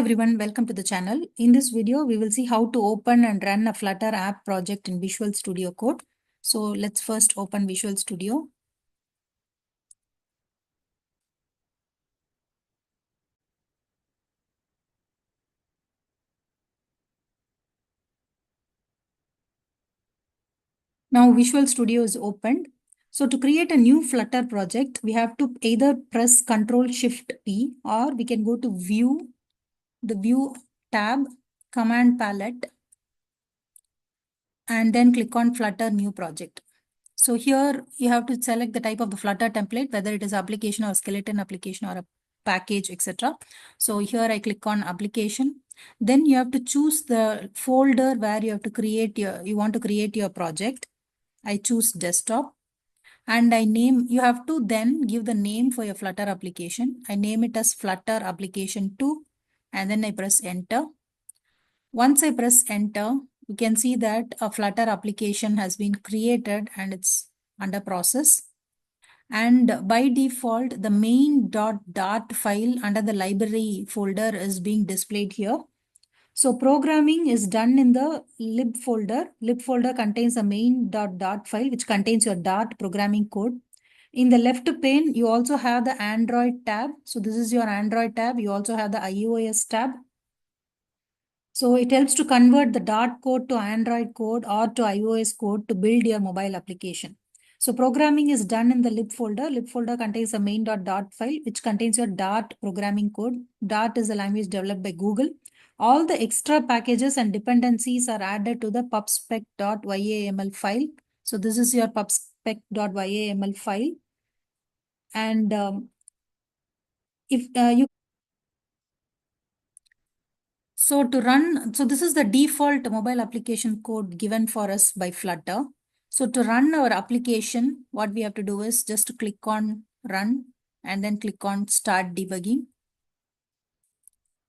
Everyone, welcome to the channel. In this video, we will see how to open and run a Flutter app project in Visual Studio Code. So let's first open Visual Studio. Now Visual Studio is opened. So to create a new Flutter project, we have to either press Ctrl Shift P or we can go to View, the View tab, Command Palette, and then click on Flutter New Project. So here you have to select the type of the Flutter template, whether it is application or skeleton application or a package, etc. So here I click on application. Then you have to choose the folder where you have to create you want to create your project. I choose desktop and you have to then give the name for your Flutter application. I name it as Flutter application 2 and then I press enter. Once I press enter, you can see that a Flutter application has been created and it's under process. And by default, the main.dart file under the library folder is being displayed here. So programming is done in the lib folder. Lib folder contains a main.dart file, which contains your Dart programming code. In the left pane, you also have the Android tab. So this is your Android tab. You also have the iOS tab. So it helps to convert the Dart code to Android code or to iOS code to build your mobile application. So programming is done in the lib folder. Lib folder contains a main.dart file, which contains your Dart programming code. Dart is a language developed by Google. All the extra packages and dependencies are added to the pubspec.yaml file. So this is your pubspec.yaml file. And if you So this is the default mobile application code given for us by Flutter. So to run our application, what we have to do is just to click on run and then click on start debugging.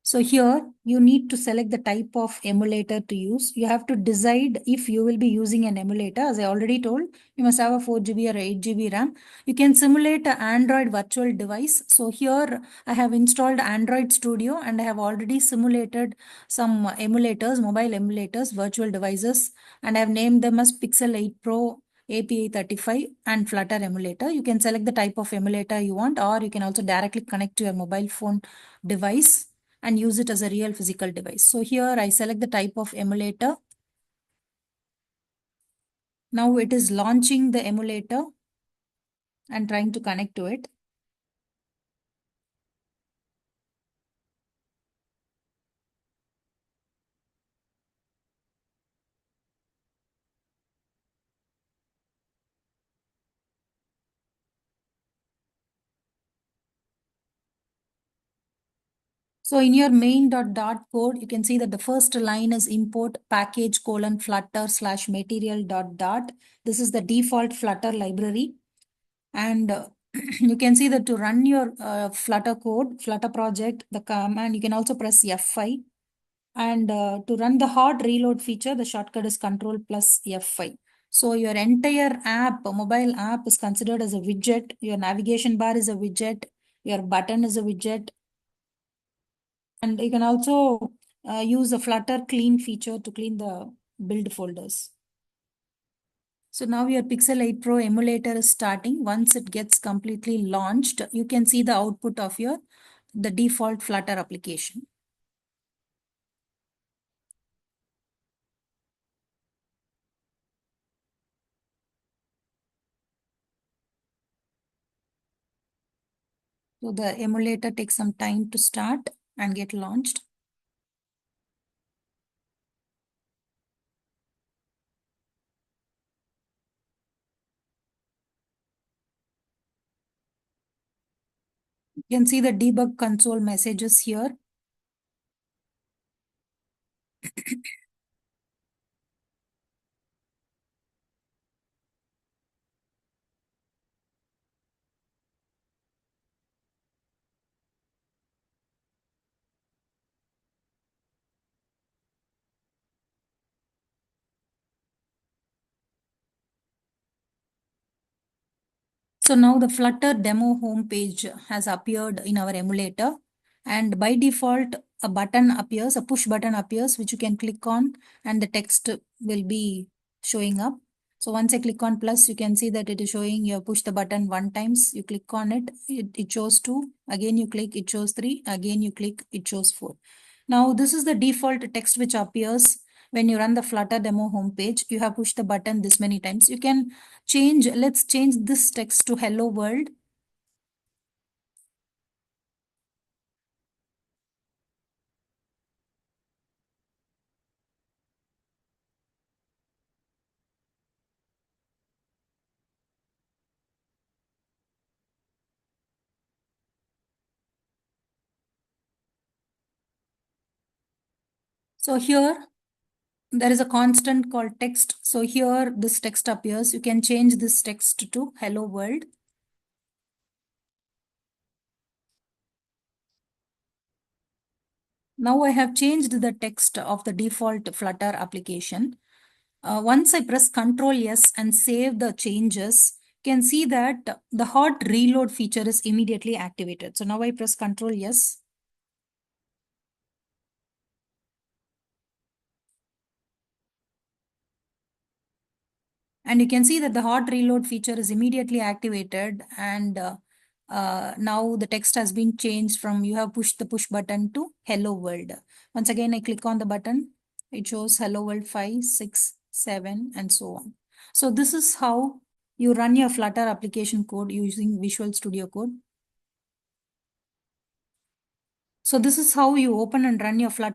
So here you need to select the type of emulator to use. You have to decide if you will be using an emulator. As I already told, you must have a 4 GB or 8 GB RAM. You can simulate an Android virtual device. So here I have installed Android Studio and I have already simulated some emulators, mobile emulators, virtual devices, and I have named them as Pixel 8 Pro, API 35 and Flutter emulator. You can select the type of emulator you want, or you can also directly connect to your mobile phone device and use it as a real physical device. So here I select the type of emulator. Now it is launching the emulator and trying to connect to it. So in your main.dart code, you can see that the first line is import package colon flutter slash material.dart. This is the default Flutter library. And you can see that to run your Flutter code, Flutter project, the command, you can also press F5. And to run the hot reload feature, the shortcut is Ctrl plus F5. So your entire app, mobile app is considered as a widget. Your navigation bar is a widget. Your button is a widget. And you can also use the Flutter clean feature to clean the build folders. So now your Pixel 8 Pro emulator is starting. Once it gets completely launched, you can see the output of the default Flutter application. So the emulator takes some time to start and get launched. You can see the debug console messages here. So now the Flutter demo homepage has appeared in our emulator. And by default, a button appears, a push button appears, which you can click on and the text will be showing up. So once I click on plus, you can see that it is showing you push the button one times, you click on it, it shows 2, again you click, it shows 3, again you click, it shows 4. Now this is the default text which appears when you run the Flutter demo homepage. You have pushed the button this many times. You can change, let's change this text to hello world. So here there is a constant called text. So here this text appears. You can change this text to hello world. Now I have changed the text of the default Flutter application. Once I press Ctrl S and save the changes, you can see that the hot reload feature is immediately activated. So now I press Ctrl S. And you can see that the hot reload feature is immediately activated, and now the text has been changed from you have pushed the push button to hello world. Once again, I click on the button. It shows hello world 5, 6, 7, and so on. So this is how you run your Flutter application code using Visual Studio Code. So this is how you open and run your Flutter